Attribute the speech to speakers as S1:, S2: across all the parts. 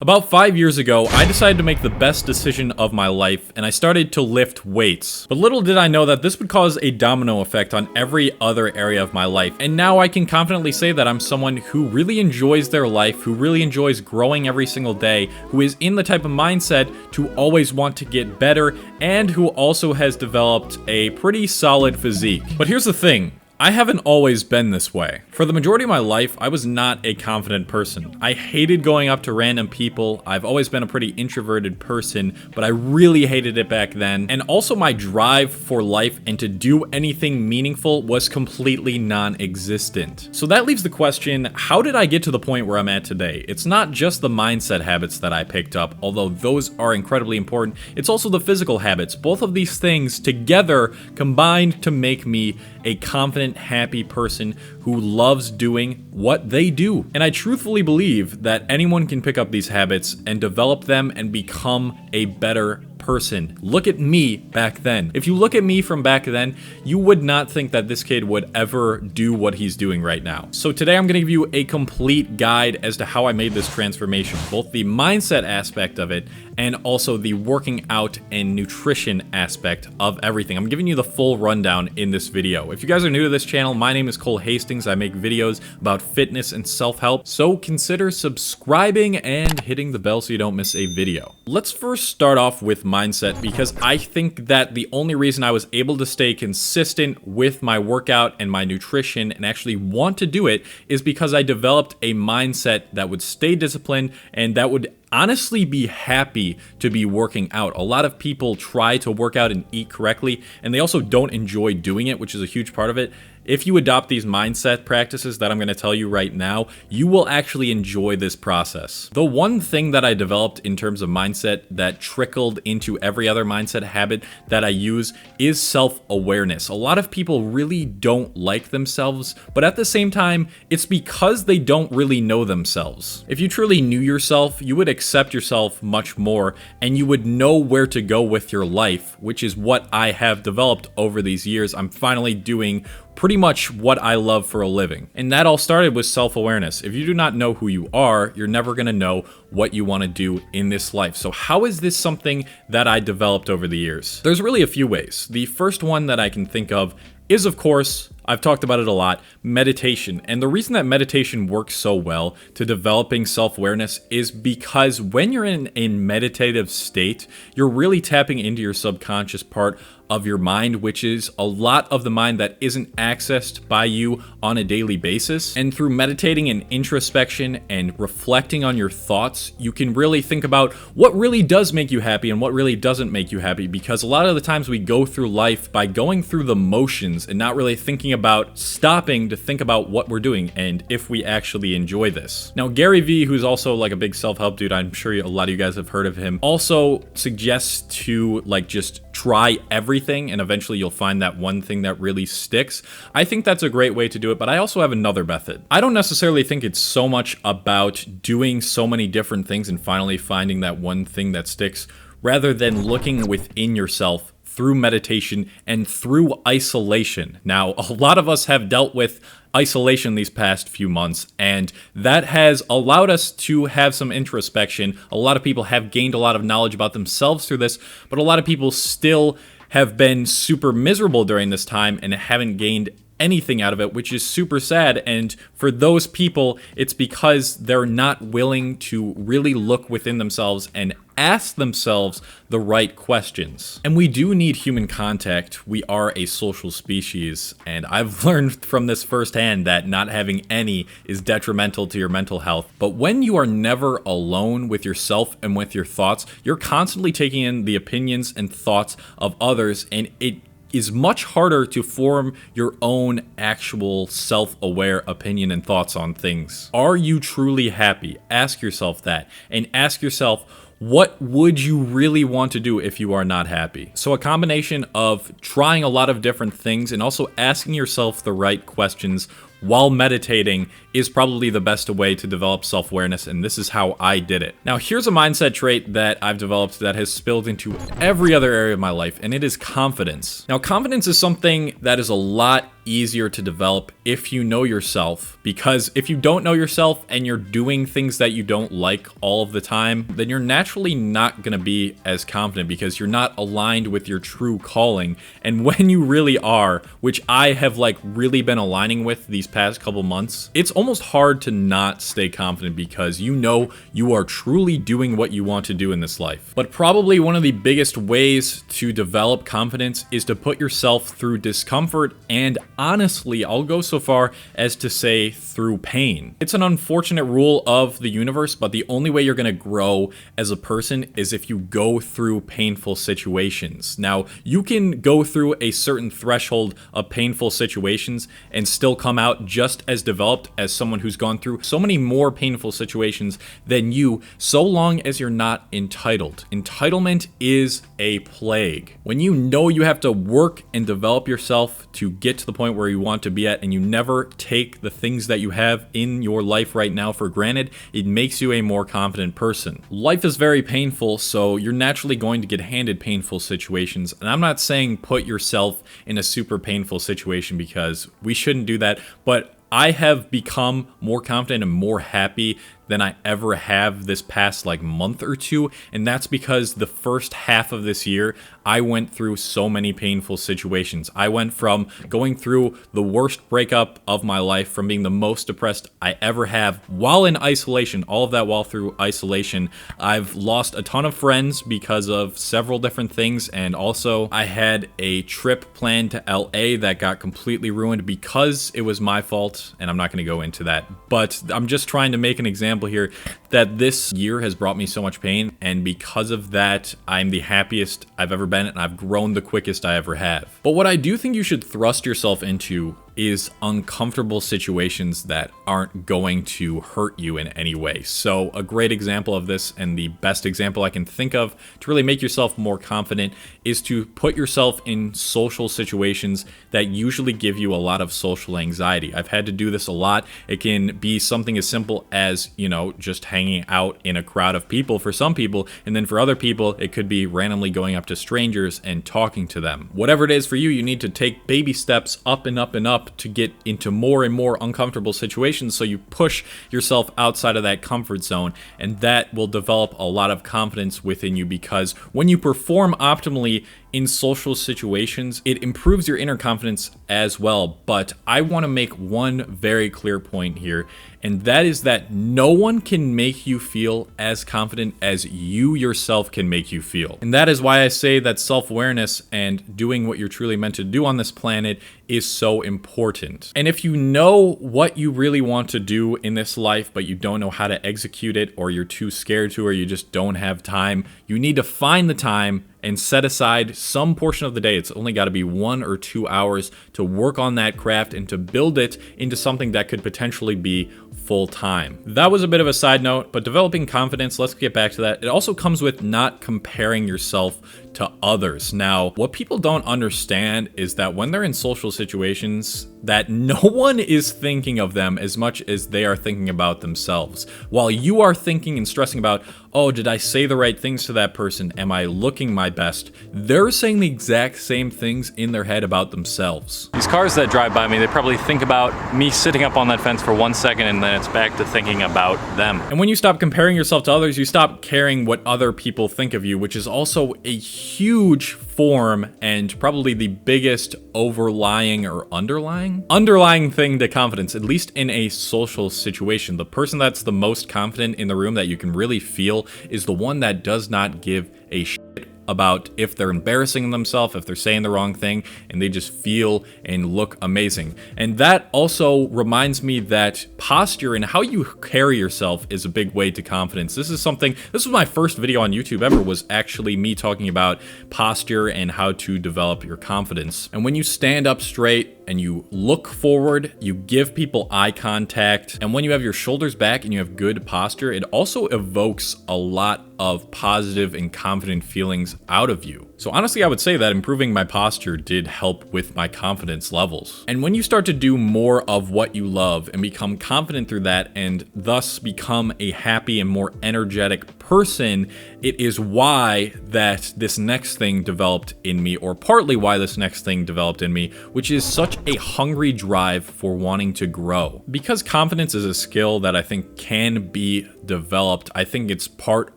S1: About 5 years ago, I decided to make the best decision of my life, and I started to lift weights. But little did I know that this would cause a domino effect on every other area of my life, and now I can confidently say that I'm someone who really enjoys their life, who really enjoys growing every single day, who is in the type of mindset to always want to get better, and who also has developed a pretty solid physique. But here's the thing. I haven't always been this way. For the majority of my life, I was not a confident person. I hated going up to random people. I've always been a pretty introverted person, but I really hated it back then. And also my drive for life and to do anything meaningful was completely non-existent. So that leaves the question, how did I get to the point where I'm at today? It's not just the mindset habits that I picked up, although those are incredibly important. It's also the physical habits. Both of these things together combined to make me a confident, happy person who loves doing what they do. And I truthfully believe that anyone can pick up these habits and develop them and become a better person. Look at me back then. If you look at me from back then, you would not think that this kid would ever do what he's doing right now. So today I'm gonna give you a complete guide as to how I made this transformation, both the mindset aspect of it and also the working out and nutrition aspect of everything. I'm giving you the full rundown in this video. If you guys are new to this channel, my name is Cole Hastings. I make videos about fitness and self-help, so consider subscribing and hitting the bell so you don't miss a video. Let's first start off with mindset, because I think that the only reason I was able to stay consistent with my workout and my nutrition and actually want to do it is because I developed a mindset that would stay disciplined and that would honestly be happy to be working out. A lot of people try to work out and eat correctly, and they also don't enjoy doing it, which is a huge part of it. If you adopt these mindset practices that I'm going to tell you right now, you will actually enjoy this process. The one thing that I developed in terms of mindset that trickled into every other mindset habit that I use is self-awareness. A lot of people really don't like themselves, but at the same time, it's because they don't really know themselves. If you truly knew yourself, you would accept yourself much more, and you would know where to go with your life, which is what I have developed over these years. I'm finally doing pretty much what I love for a living. And that all started with self-awareness. If you do not know who you are, you're never gonna know what you wanna do in this life. So how is this something that I developed over the years? There's really a few ways. The first one that I can think of is, of course, I've talked about it a lot, meditation. And the reason that meditation works so well to developing self-awareness is because when you're in a meditative state, you're really tapping into your subconscious part of your mind, which is a lot of the mind that isn't accessed by you on a daily basis. And through meditating and introspection and reflecting on your thoughts, you can really think about what really does make you happy and what really doesn't make you happy, because a lot of the times we go through life by going through the motions and not really thinking about stopping to think about what we're doing and if we actually enjoy this. Now, Gary Vee, who's also like a big self-help dude, I'm sure a lot of you guys have heard of him, also suggests to just try everything and eventually you'll find that one thing that really sticks. I think that's a great way to do it, but I also have another method. I don't necessarily think it's so much about doing so many different things and finally finding that one thing that sticks, rather than looking within yourself through meditation and through isolation. Now, a lot of us have dealt with isolation these past few months, and that has allowed us to have some introspection. A lot of people have gained a lot of knowledge about themselves through this, but a lot of people still have been super miserable during this time and haven't gained anything out of it, which is super sad. And for those people, it's because they're not willing to really look within themselves and ask themselves the right questions. And we do need human contact. We are a social species, and I've learned from this firsthand that not having any is detrimental to your mental health. But when you are never alone with yourself and with your thoughts, you're constantly taking in the opinions and thoughts of others, and it is much harder to form your own actual self-aware opinion and thoughts on things. Are you truly happy? Ask yourself that, and ask yourself, what would you really want to do if you are not happy? So a combination of trying a lot of different things and also asking yourself the right questions while meditating is probably the best way to develop self-awareness, and this is how I did it. Now, here's a mindset trait that I've developed that has spilled into every other area of my life, and it is confidence. Now, confidence is something that is a lot easier to develop if you know yourself, because if you don't know yourself and you're doing things that you don't like all of the time, then you're naturally not going to be as confident because you're not aligned with your true calling. And when you really are, which I have like really been aligning with these past couple months, it's almost hard to not stay confident because you know you are truly doing what you want to do in this life. But probably one of the biggest ways to develop confidence is to put yourself through discomfort, and honestly, I'll go so far as to say through pain. It's an unfortunate rule of the universe, but the only way you're going to grow as a person is if you go through painful situations. Now, you can go through a certain threshold of painful situations and still come out just as developed as someone who's gone through so many more painful situations than you, so long as you're not entitled. Entitlement is a plague. When you know you have to work and develop yourself to get to the point where you want to be at, and you never take the things that you have in your life right now for granted, it makes you a more confident person. Life is very painful, so you're naturally going to get handed painful situations. And I'm not saying put yourself in a super painful situation, because we shouldn't do that, but I have become more confident and more happy than I ever have this past like month or two, and that's because the first half of this year I went through so many painful situations. I went from going through the worst breakup of my life, from being the most depressed I ever have while in isolation, all of that while through isolation. I've lost a ton of friends because of several different things, and also I had a trip planned to LA that got completely ruined because it was my fault, and I'm not going to go into that, but I'm just trying to make an example here that this year has brought me so much pain, and because of that, I'm the happiest I've ever been, and I've grown the quickest I ever have. But what I do think you should thrust yourself into is uncomfortable situations that aren't going to hurt you in any way. So a great example of this, and the best example I can think of to really make yourself more confident, is to put yourself in social situations that usually give you a lot of social anxiety. I've had to do this a lot. It can be something as simple as, just hanging out in a crowd of people for some people, and then for other people, it could be randomly going up to strangers and talking to them. Whatever it is for you, you need to take baby steps up and up and up to get into more and more uncomfortable situations, so you push yourself outside of that comfort zone, and that will develop a lot of confidence within you, because when you perform optimally in social situations, it improves your inner confidence as well. But I want to make one very clear point here, and that is that no one can make you feel as confident as you yourself can make you feel. And that is why I say that self-awareness and doing what you're truly meant to do on this planet is so important. And if you know what you really want to do in this life, but you don't know how to execute it, or you're too scared to, or you just don't have time, you need to find the time and set aside some portion of the day. It's only got to be 1 or 2 hours to work on that craft and to build it into something that could potentially be full time. That was a bit of a side note, but developing confidence, let's get back to that. It also comes with not comparing yourself to others. Now, what people don't understand is that when they're in social situations, that no one is thinking of them as much as they are thinking about themselves. While you are thinking and stressing about, oh, did I say the right things to that person? Am I looking my best? They're saying the exact same things in their head about themselves. These cars that drive by me, they probably think about me sitting up on that fence for 1 second, and then it's back to thinking about them. And when you stop comparing yourself to others, you stop caring what other people think of you, which is also a huge form and probably the biggest overlying or underlying thing to confidence, at least in a social situation. The person that's the most confident in the room that you can really feel is the one that does not give a shit about if they're embarrassing themselves, if they're saying the wrong thing, and they just feel and look amazing. And that also reminds me that posture and how you carry yourself is a big way to confidence. This was my first video on YouTube ever, was actually me talking about posture and how to develop your confidence. And when you stand up straight and you look forward, you give people eye contact, and when you have your shoulders back and you have good posture, it also evokes a lot of positive and confident feelings out of you. So honestly, I would say that improving my posture did help with my confidence levels. And when you start to do more of what you love and become confident through that, and thus become a happy and more energetic person, it is why that this next thing developed in me, or partly why this next thing developed in me, which is such a hungry drive for wanting to grow. Because confidence is a skill that I think can be developed, I think it's part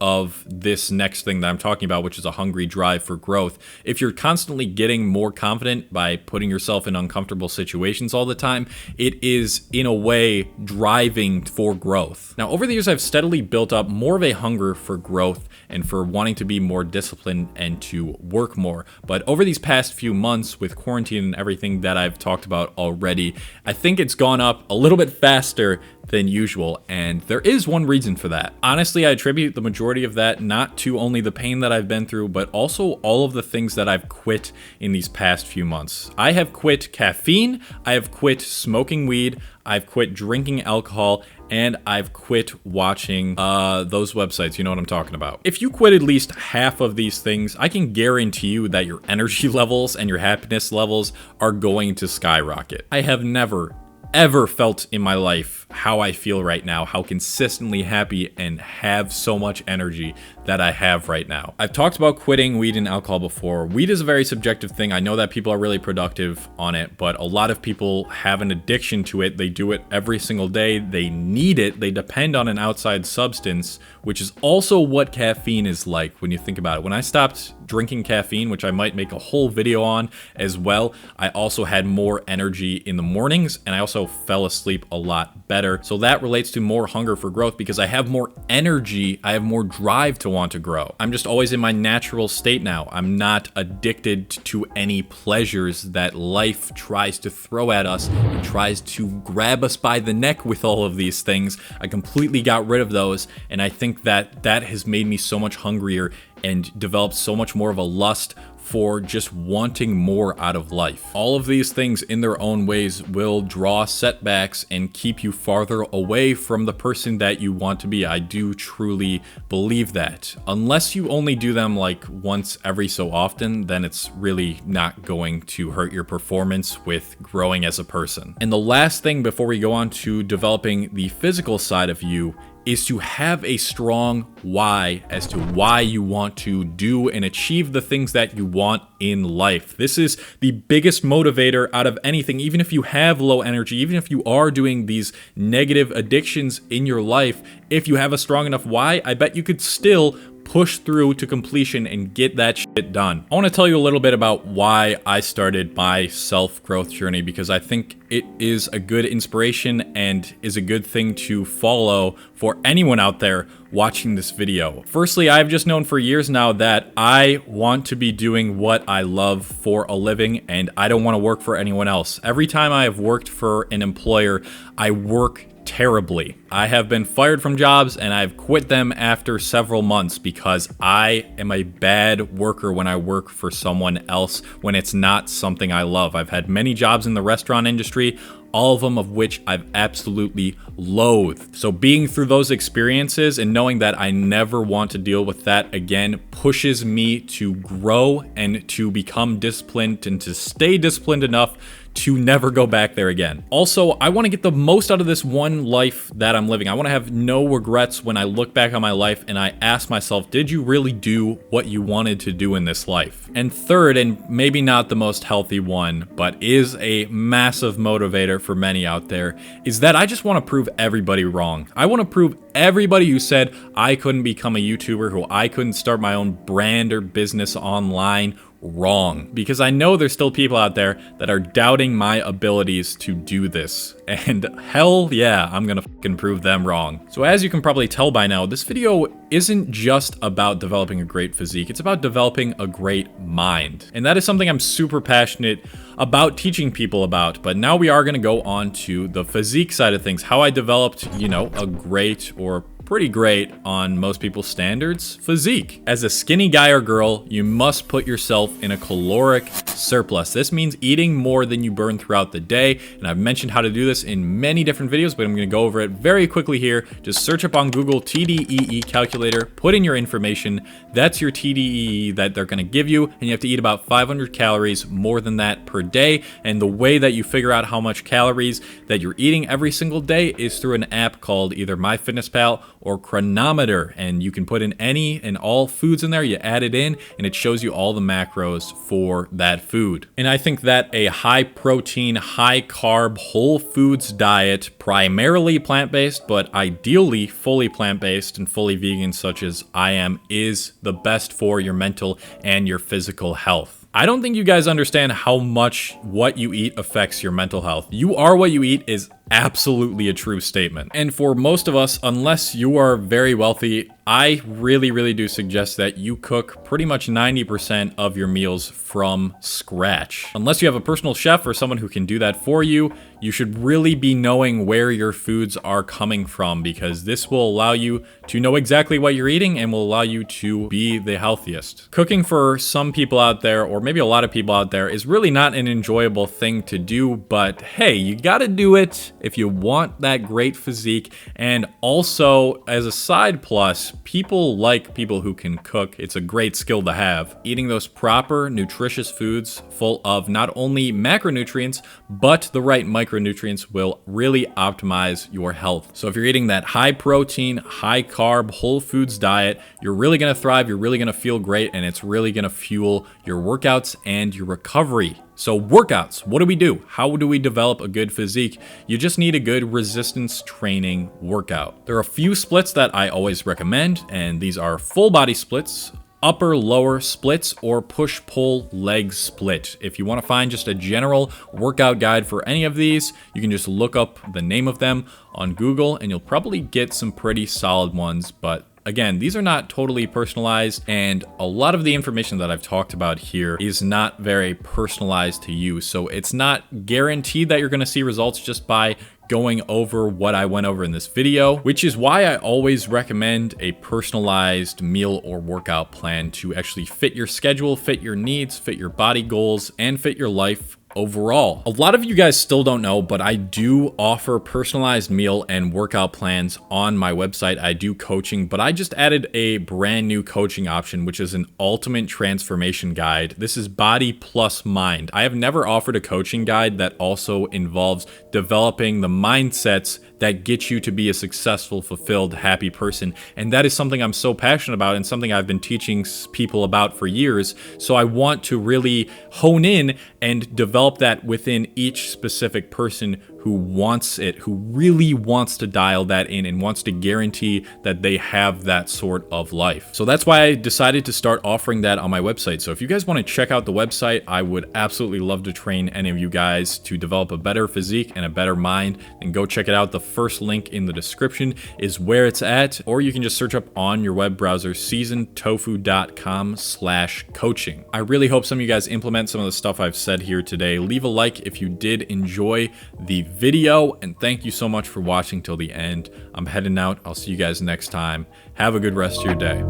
S1: of this next thing that I'm talking about, which is a hungry drive for growth. If you're constantly getting more confident by putting yourself in uncomfortable situations all the time, it is in a way driving for growth. Now, over the years, I've steadily built up more of a hunger for growth and for wanting to be more disciplined and to work more. But over these past few months with quarantine and everything that I've talked about already, I think it's gone up a little bit faster than usual, and there is one reason for that. Honestly, I attribute the majority of that not to only the pain that I've been through, but also all of the things that I've quit in these past few months. I have quit caffeine, I have quit smoking weed, I've quit drinking alcohol, and I've quit watching those websites. You know what I'm talking about. If you quit at least half of these things, I can guarantee you that your energy levels and your happiness levels are going to skyrocket. I have never ever felt in my life how I feel right now, how consistently happy and have so much energy that I have right now. I've talked about quitting weed and alcohol before. Weed is a very subjective thing. I know that people are really productive on it, but a lot of people have an addiction to it. They do it every single day. They need it. They depend on an outside substance, which is also what caffeine is like when you think about it. When I stopped drinking caffeine, which I might make a whole video on as well, I also had more energy in the mornings, and I also fell asleep a lot better. So that relates to more hunger for growth because I have more energy, I have more drive to want to grow. I'm just always in my natural state now. I'm not addicted to any pleasures that life tries to throw at us and tries to grab us by the neck with all of these things. I completely got rid of those, and I think that that has made me so much hungrier and developed so much more of a lust for just wanting more out of life. All of these things in their own ways will draw setbacks and keep you farther away from the person that you want to be. I do truly believe that. Unless you only do them like once every so often, then it's really not going to hurt your performance with growing as a person. And the last thing before we go on to developing the physical side of you is to have a strong why as to why you want to do and achieve the things that you want in life. This is the biggest motivator out of anything. Even if you have low energy, even if you are doing these negative addictions in your life, if you have a strong enough why, I bet you could still push through to completion and get that shit done. I want to tell you a little bit about why I started my self-growth journey, because I think it is a good inspiration and is a good thing to follow for anyone out there watching this video. Firstly, I've just known for years now that I want to be doing what I love for a living, and I don't want to work for anyone else. Every time I have worked for an employer, I work terribly. I have been fired from jobs and I've quit them after several months because I am a bad worker when I work for someone else when it's not something I love. I've had many jobs in the restaurant industry, all of them of which I've absolutely loathed. So being through those experiences and knowing that I never want to deal with that again pushes me to grow and to become disciplined and to stay disciplined enough to never go back there again. Also, I want to get the most out of this one life that I'm living. I want to have no regrets when I look back on my life and I ask myself, did you really do what you wanted to do in this life? And third, and maybe not the most healthy one, but is a massive motivator for many out there, is that I just want to prove everybody wrong. I want to prove everybody who said I couldn't become a YouTuber, who I couldn't start my own brand or business online, wrong. Because I know there's still people out there that are doubting my abilities to do this. And hell yeah, I'm gonna fucking prove them wrong. So as you can probably tell by now, this video isn't just about developing a great physique, it's about developing a great mind. And that is something I'm super passionate about teaching people about. But now we are gonna go on to the physique side of things, how I developed, you know, a great or pretty great on most people's standards physique. As a skinny guy or girl, you must put yourself in a caloric surplus. This means eating more than you burn throughout the day, and I've mentioned how to do this in many different videos, but I'm going to go over it very quickly here. Just search up on Google TDEE calculator, put in your information. That's your TDEE that they're going to give you, and you have to eat about 500 calories more than that per day. And the way that you figure out how much calories that you're eating every single day is through an app called either MyFitnessPal or chronometer, and you can put in any and all foods in there. You add it in and it shows you all the macros for that food. And I think that a high protein, high carb, whole foods diet, primarily plant-based, but ideally fully plant-based and fully vegan, such as I am, is the best for your mental and your physical health. I don't think you guys understand how much what you eat affects your mental health. You are what you eat is absolutely a true statement. And for most of us, unless you are very wealthy, I really do suggest that you cook pretty much 90% of your meals from scratch. Unless you have a personal chef or someone who can do that for you, you should really be knowing where your foods are coming from, because this will allow you to know exactly what you're eating and will allow you to be the healthiest. Cooking for some people out there, or maybe a lot of people out there, is really not an enjoyable thing to do, but hey, you gotta do it if you want that great physique. And also, as a side plus, people like people who can cook. It's a great skill to have. Eating those proper, nutritious foods full of not only macronutrients, but the right micronutrients will really optimize your health. So if you're eating that high protein, high carb, whole foods diet, you're really gonna thrive, you're really gonna feel great, and it's really gonna fuel your workouts and your recovery. So workouts, what do we do? How do we develop a good physique? You just need a good resistance training workout. There are a few splits that I always recommend, and these are full body splits, upper lower splits, or push-pull leg split. If you want to find just a general workout guide for any of these, you can just look up the name of them on Google and you'll probably get some pretty solid ones. But again, these are not totally personalized, and a lot of the information that I've talked about here is not very personalized to you. So it's not guaranteed that you're going to see results just by going over what I went over in this video, which is why I always recommend a personalized meal or workout plan to actually fit your schedule, fit your needs, fit your body goals, and fit your life overall. A lot of you guys still don't know, but I do offer personalized meal and workout plans on my website. I do coaching, but I just added a brand new coaching option, which is an ultimate transformation guide. This is body plus mind. I have never offered a coaching guide that also involves developing the mindsets that get you to be a successful, fulfilled, happy person. And that is something I'm so passionate about and something I've been teaching people about for years. So I want to really hone in and develop that within each specific person who wants it, who really wants to dial that in and wants to guarantee that they have that sort of life. So that's why I decided to start offering that on my website. So if you guys want to check out the website, I would absolutely love to train any of you guys to develop a better physique and a better mind, and go check it out. The first link in the description is where it's at, or you can just search up on your web browser seasontofu.com/coaching. I really hope some of you guys implement some of the stuff I've said here today. Leave a like if you did enjoy the video, and thank you so much for watching till the end. I'm heading out. I'll see you guys next time. Have a good rest of your day.